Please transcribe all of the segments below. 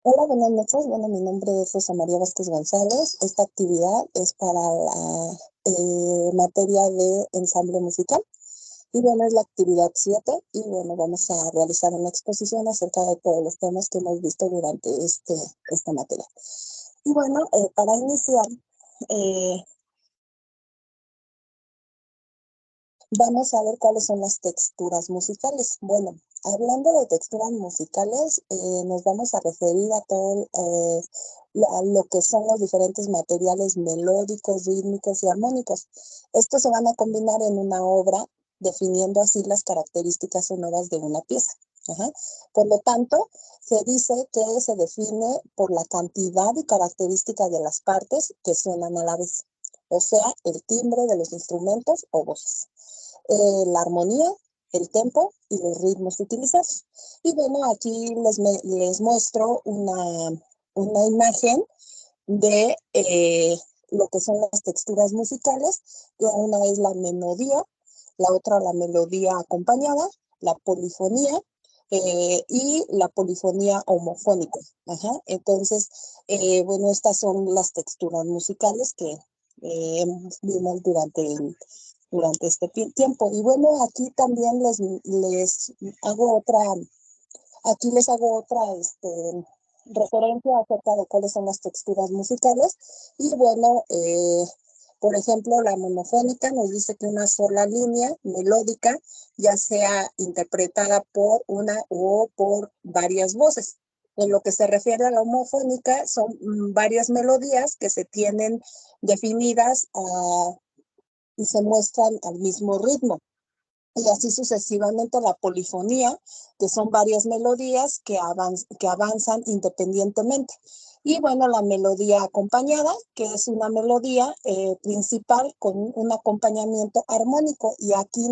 Hola, buenas noches. Bueno, mi nombre es Rosa María Vázquez González. Esta actividad es para la materia de ensamble musical. Y bueno, es la actividad 7. Y bueno, vamos a realizar una exposición acerca de todos los temas que hemos visto durante esta materia. Y bueno, para iniciar, eh, vamos a ver cuáles son las texturas musicales. Bueno, hablando de texturas musicales, nos vamos a referir a todo a lo que son los diferentes materiales melódicos, rítmicos y armónicos. Estos se van a combinar en una obra, definiendo así las características sonoras de una pieza. Ajá. Por lo tanto, se dice que se define por la cantidad y características de las partes que suenan a la vez, o sea, el timbre de los instrumentos o voces, la armonía, el tempo y los ritmos utilizados. Y bueno, aquí les muestro una imagen de lo que son las texturas musicales. Una es la melodía, la otra la melodía acompañada, la polifonía y la polifonía homofónica. Ajá. Entonces, bueno, estas son las texturas musicales que vimos durante este tiempo. Y bueno, aquí también les hago otra referencia acerca de cuáles son las texturas musicales. Y bueno, por ejemplo, la monofónica nos dice que una sola línea melódica, ya sea interpretada por una o por varias voces. En lo que se refiere a la homofónica, son varias melodías que se tienen definidas y se muestran al mismo ritmo. Y así sucesivamente la polifonía, que son varias melodías que avanzan independientemente. Y bueno, la melodía acompañada, que es una melodía principal con un acompañamiento armónico. Y aquí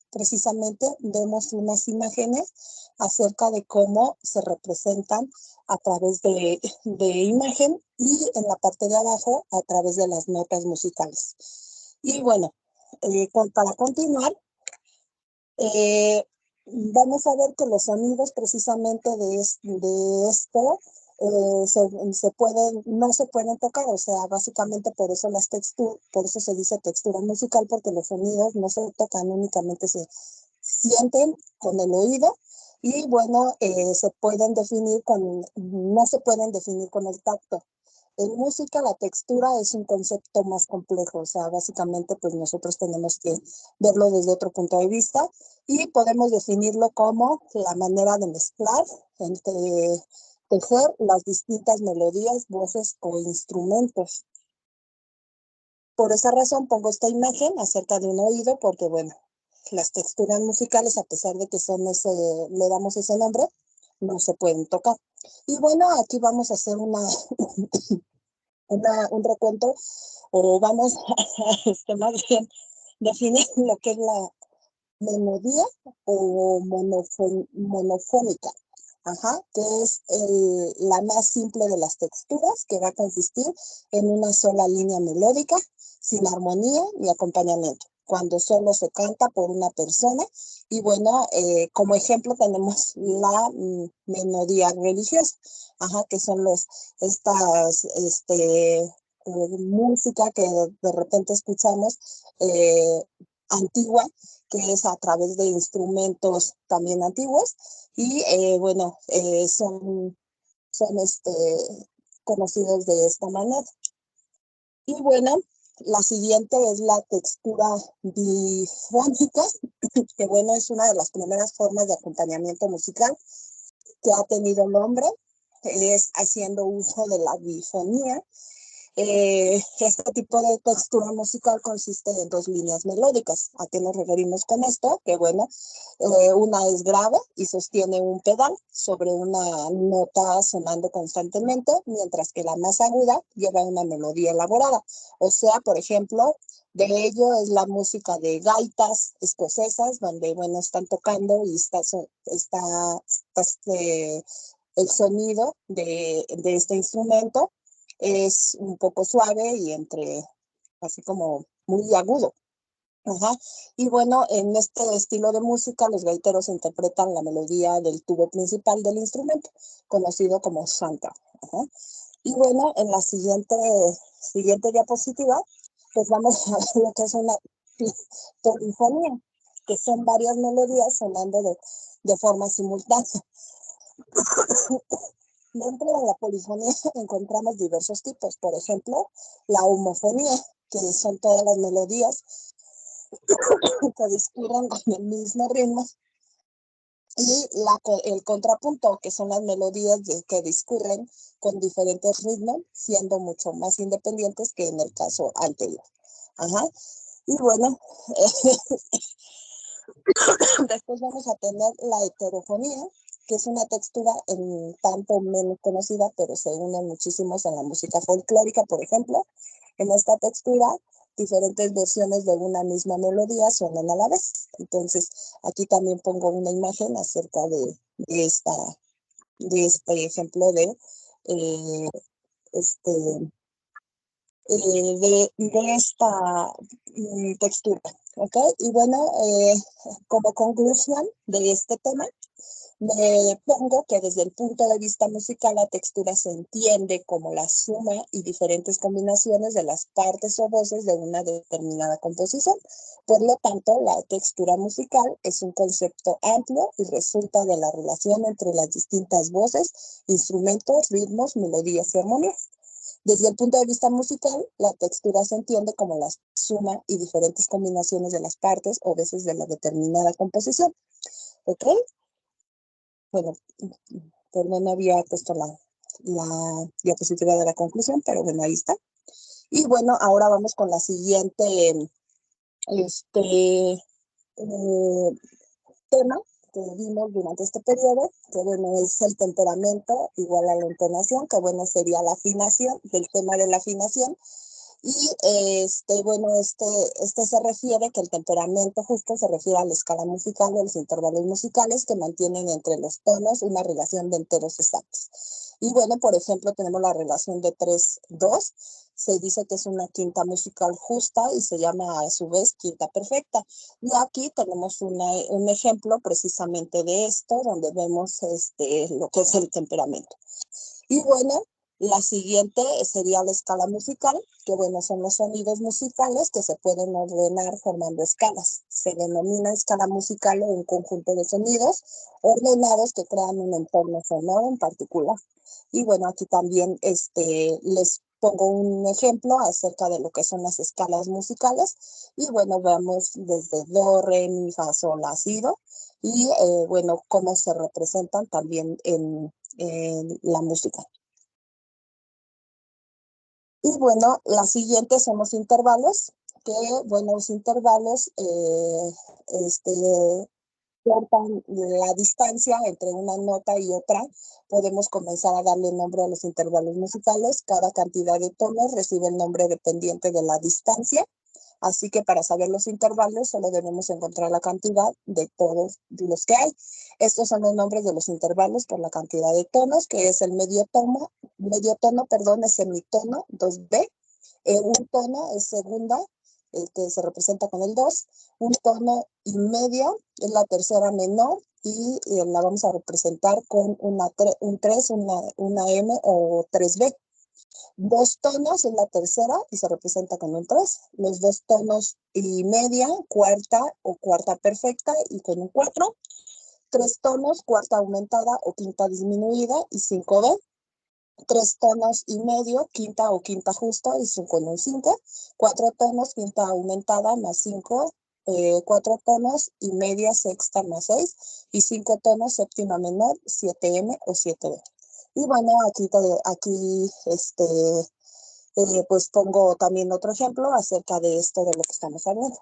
precisamente vemos unas imágenes acerca de cómo se representan a través de imagen y en la parte de abajo a través de las notas musicales. Y bueno, para continuar, eh, vamos a ver que los sonidos precisamente de esto no se pueden tocar, o sea, básicamente por eso se dice textura musical, porque los sonidos no se tocan, únicamente se sienten con el oído. Y bueno, no se pueden definir con el tacto. En música la textura es un concepto más complejo, o sea, básicamente pues nosotros tenemos que verlo desde otro punto de vista y podemos definirlo como la manera de mezclar, entre tejer las distintas melodías, voces o instrumentos. Por esa razón pongo esta imagen acerca de un oído, porque bueno, las texturas musicales, a pesar de que le damos ese nombre, no se pueden tocar. Y bueno, aquí vamos a hacer un recuento, o vamos a más bien definir lo que es la melodía o monofónica. Ajá, que es la más simple de las texturas, que va a consistir en una sola línea melódica, sin armonía ni acompañamiento, cuando solo se canta por una persona. Y bueno, como ejemplo tenemos la melodía religiosa, ajá, que son estas, música que de repente escuchamos antigua, que es a través de instrumentos también antiguos. Y bueno, son conocidos de esta manera. Y bueno, la siguiente es la textura difónica, que bueno, es una de las primeras formas de acompañamiento musical que ha tenido el hombre, es haciendo uso de la difonía. Este tipo de textura musical consiste en dos líneas melódicas. ¿A qué nos referimos con esto? Que bueno, una es grave y sostiene un pedal sobre una nota sonando constantemente, mientras que la más aguda lleva una melodía elaborada. O sea, por ejemplo, de ello es la música de gaitas escocesas, donde bueno, están tocando y el sonido de este instrumento es un poco suave y así como muy agudo. Ajá. Y bueno, en este estilo de música, los gaiteros interpretan la melodía del tubo principal del instrumento, conocido como shanta. Ajá. Y bueno, en la siguiente diapositiva, pues vamos a ver lo que es una polifonía, que son varias melodías sonando de forma simultánea. Dentro de la polifonía encontramos diversos tipos, por ejemplo, la homofonía, que son todas las melodías que discurren con el mismo ritmo, y el contrapunto, que son las melodías que discurren con diferentes ritmos, siendo mucho más independientes que en el caso anterior. Ajá. Y bueno, después vamos a tener la heterofonía, que es una textura en tanto menos conocida, pero se unen muchísimos en la música folclórica, por ejemplo. En esta textura, diferentes versiones de una misma melodía suenan a la vez. Entonces, aquí también pongo una imagen acerca de este ejemplo eh, este, de esta textura. ¿Ok? Y bueno, como conclusión de este tema, me pongo que desde el punto de vista musical la textura se entiende como la suma y diferentes combinaciones de las partes o voces de una determinada composición. Por lo tanto, la textura musical es un concepto amplio y resulta de la relación entre las distintas voces, instrumentos, ritmos, melodías y armonías. Desde el punto de vista musical, la textura se entiende como la suma y diferentes combinaciones de las partes o veces de la determinada composición. ¿Ok? Bueno, perdón, no había puesto la diapositiva de la conclusión, pero bueno, ahí está. Y bueno, ahora vamos con la siguiente este, tema que vimos durante este periodo, que bueno, es el temperamento igual a la entonación, que bueno, sería la afinación, del tema de la afinación. Y bueno, este se refiere que el temperamento justo se refiere a la escala musical o los intervalos musicales que mantienen entre los tonos una relación de enteros exactos. Y bueno, por ejemplo, tenemos la relación de 3-2, se dice que es una quinta musical justa y se llama a su vez quinta perfecta. Y aquí tenemos un ejemplo precisamente de esto, donde vemos lo que es el temperamento. Y bueno, la siguiente sería la escala musical, que bueno, son los sonidos musicales que se pueden ordenar formando escalas. Se denomina escala musical o un conjunto de sonidos ordenados que crean un entorno sonoro en particular. Y bueno, aquí también les pongo un ejemplo acerca de lo que son las escalas musicales. Y bueno, vemos desde do, re, mi, fa, sol, la, si, do. Y bueno, cómo se representan también en la música. Y bueno, la siguiente son los intervalos, que bueno, los intervalos cortan la distancia entre una nota y otra. Podemos comenzar a darle nombre a los intervalos musicales. Cada cantidad de tonos recibe el nombre dependiente de la distancia. Así que para saber los intervalos solo debemos encontrar la cantidad de todos los que hay. Estos son los nombres de los intervalos por la cantidad de tonos, que es el medio tono, perdón, es semitono, 2B. Un tono es segunda, el que se representa con el 2. Un tono y medio es la tercera menor y la vamos a representar con un 3, una M o 3B. Dos tonos es la tercera y se representa con un 3. Los dos tonos y media, cuarta o cuarta perfecta y con un 4. Tres tonos, cuarta aumentada o quinta disminuida y 5B. Tres tonos y medio, quinta o quinta justa y con un 5. Cuatro tonos, quinta aumentada más 5. Cuatro tonos y media sexta más 6. Y cinco tonos séptima menor, 7M o 7B. Y bueno, aquí pues pongo también otro ejemplo acerca de esto de lo que estamos hablando.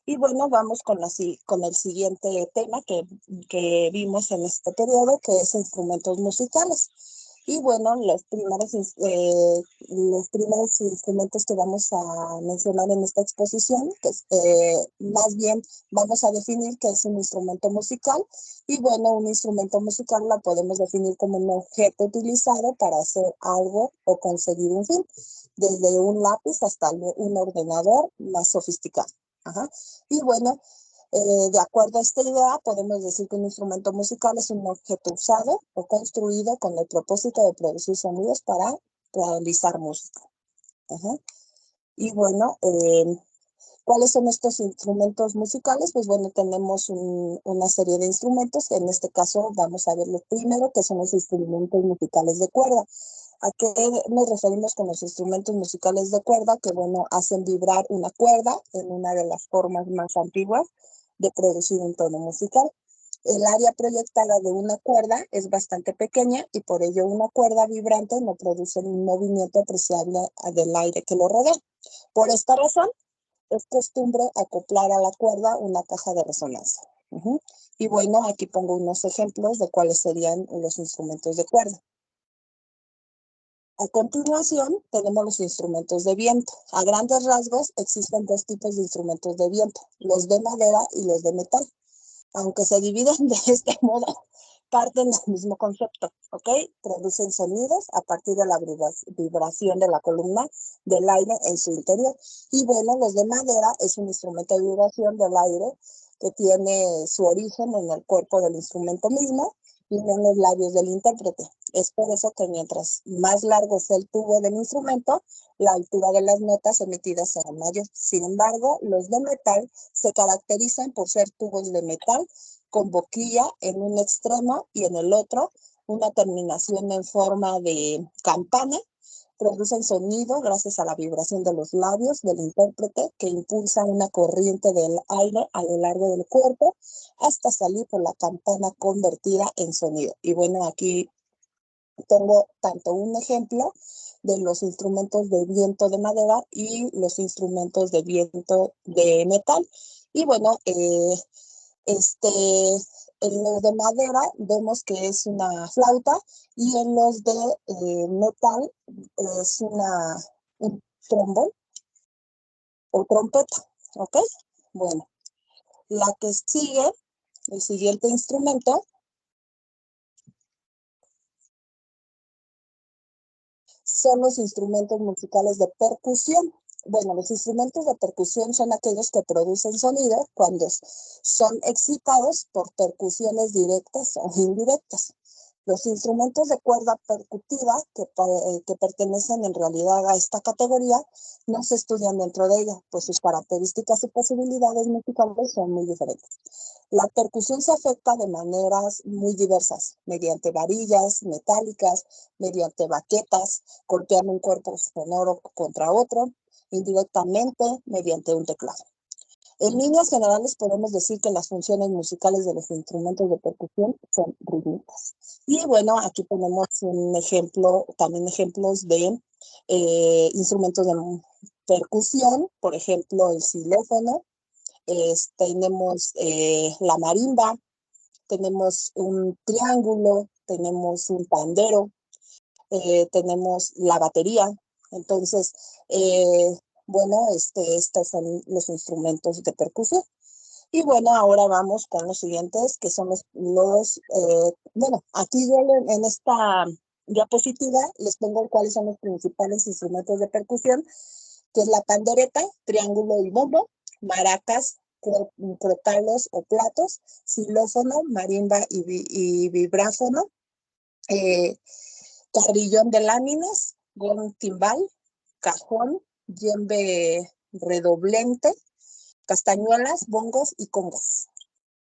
Y bueno, vamos con el siguiente tema que vimos en este periodo, que es instrumentos musicales. Y bueno, los primeros instrumentos que vamos a mencionar en esta exposición, que más bien vamos a definir qué es un instrumento musical. Y bueno, un instrumento musical la podemos definir como un objeto utilizado para hacer algo o conseguir un fin, desde un lápiz hasta un ordenador más sofisticado. Ajá. Y bueno, de acuerdo a esta idea, podemos decir que un instrumento musical es un objeto usado o construido con el propósito de producir sonidos para realizar música. Ajá. Y bueno, ¿cuáles son estos instrumentos musicales? Pues bueno, tenemos una serie de instrumentos. En este caso vamos a ver lo primero, que son los instrumentos musicales de cuerda. ¿A qué nos referimos con los instrumentos musicales de cuerda? Que bueno, hacen vibrar una cuerda en una de las formas más antiguas de producir un tono musical. El área proyectada de una cuerda es bastante pequeña y por ello una cuerda vibrante no produce un movimiento apreciable del aire que lo rodea. Por esta razón, es costumbre acoplar a la cuerda una caja de resonancia. Y bueno, aquí pongo unos ejemplos de cuáles serían los instrumentos de cuerda. A continuación, tenemos los instrumentos de viento. A grandes rasgos, existen dos tipos de instrumentos de viento, los de madera y los de metal. Aunque se dividen de este modo, parten del mismo concepto, ¿ok? Producen sonidos a partir de la vibración de la columna del aire en su interior. Y bueno, los de madera es un instrumento de vibración del aire que tiene su origen en el cuerpo del instrumento mismo y no en los labios del intérprete. Es por eso que mientras más largo sea el tubo del instrumento, la altura de las notas emitidas será mayor. Sin embargo, los de metal se caracterizan por ser tubos de metal con boquilla en un extremo y en el otro una terminación en forma de campana. Producen sonido gracias a la vibración de los labios del intérprete que impulsa una corriente del aire a lo largo del cuerpo hasta salir por la campana convertida en sonido. Y bueno, aquí tengo tanto un ejemplo de los instrumentos de viento de madera y los instrumentos de viento de metal. Y bueno, en los de madera vemos que es una flauta y en los de metal es un trombón o trompeta, ¿ok? Bueno, la que sigue, el siguiente instrumento, son los instrumentos musicales de percusión. Bueno, los instrumentos de percusión son aquellos que producen sonido cuando son excitados por percusiones directas o indirectas. Los instrumentos de cuerda percutiva que pertenecen en realidad a esta categoría no se estudian dentro de ella, pues sus características y posibilidades musicales son muy diferentes. La percusión se afecta de maneras muy diversas, mediante varillas metálicas, mediante baquetas, golpeando un cuerpo sonoro contra otro, indirectamente mediante un teclado. En líneas generales podemos decir que las funciones musicales de los instrumentos de percusión son rítmicas. Y bueno, aquí tenemos un ejemplo, también ejemplos de instrumentos de percusión, por ejemplo, el xilófono, tenemos la marimba, tenemos un triángulo, tenemos un pandero, tenemos la batería. Entonces, bueno, estos son los instrumentos de percusión. Y bueno, ahora vamos con los siguientes, que son bueno, aquí yo en esta diapositiva les pongo cuáles son los principales instrumentos de percusión, que es la pandereta, triángulo y bombo, maracas, crotales o platos, xilófono, marimba y vibráfono, eh, carrillón de láminas, gong timbal, cajón, yembe redoblente, castañuelas, bongos y congas.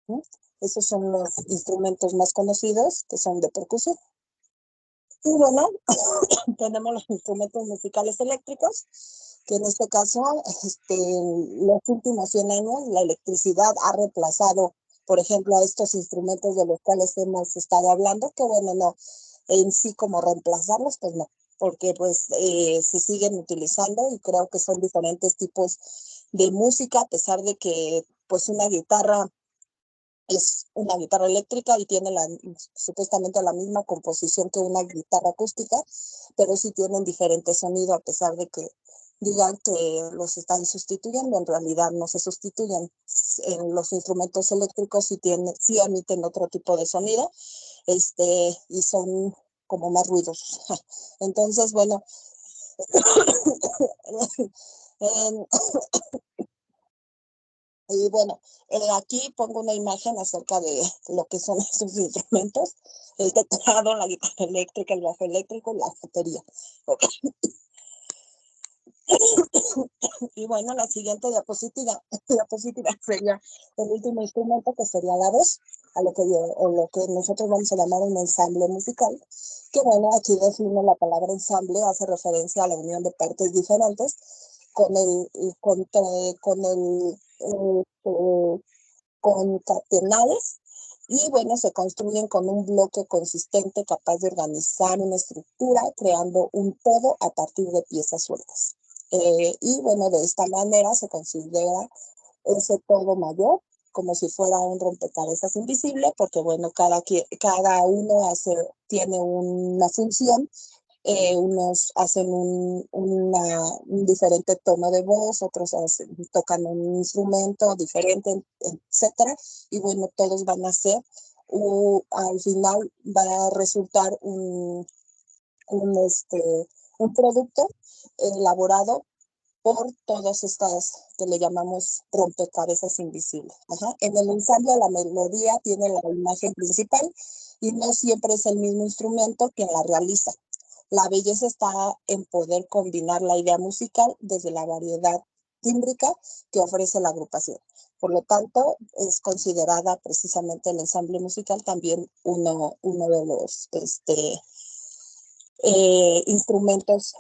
¿Sí? Esos son los instrumentos más conocidos que son de percusión. Y bueno, tenemos los instrumentos musicales eléctricos, que en este caso, los últimos 100 años, la electricidad ha reemplazado, por ejemplo, a estos instrumentos de los cuales hemos estado hablando, que bueno, no, en sí como reemplazarlos, pues no, porque pues se siguen utilizando y creo que son diferentes tipos de música, a pesar de que pues una guitarra es una guitarra eléctrica y tiene supuestamente la misma composición que una guitarra acústica, pero sí tienen diferente sonido a pesar de que digan que los están sustituyendo, en realidad no se sustituyen. En los instrumentos eléctricos sí emiten otro tipo de sonido, y son como más ruidosos. Entonces, bueno, Y bueno, aquí pongo una imagen acerca de lo que son estos instrumentos: el teclado, la guitarra eléctrica, el bajo eléctrico y la batería. Ok. Y bueno, la siguiente diapositiva sería el último instrumento, que sería la voz, lo que nosotros vamos a llamar un ensamble musical, que bueno, aquí define la palabra ensamble, hace referencia a la unión de partes diferentes con el, con el, concatenales, y bueno, se construyen con un bloque consistente capaz de organizar una estructura, creando un todo a partir de piezas sueltas. Y bueno, de esta manera se considera ese todo mayor como si fuera un rompecabezas invisible, porque bueno, cada uno tiene una función. Unos hacen un diferente tono de voz, otros tocan un instrumento diferente, etcétera. Y bueno, todos van a ser, al final va a resultar un producto elaborado por todas estas que le llamamos rompecabezas invisibles. Ajá. En el ensamble, la melodía tiene la imagen principal y no siempre es el mismo instrumento quien la realiza. La belleza está en poder combinar la idea musical desde la variedad tímbrica que ofrece la agrupación. Por lo tanto, es considerada precisamente el ensamble musical también uno de los instrumentos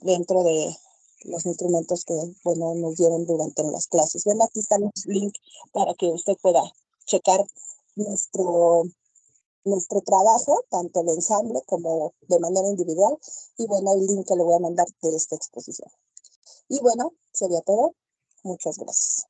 dentro de los instrumentos que bueno, nos dieron durante las clases. Bueno, aquí están los links para que usted pueda checar nuestro, nuestro trabajo, tanto de ensamble como de manera individual. Y bueno, el link que le voy a mandar de esta exposición. Y bueno, sería todo. Muchas gracias.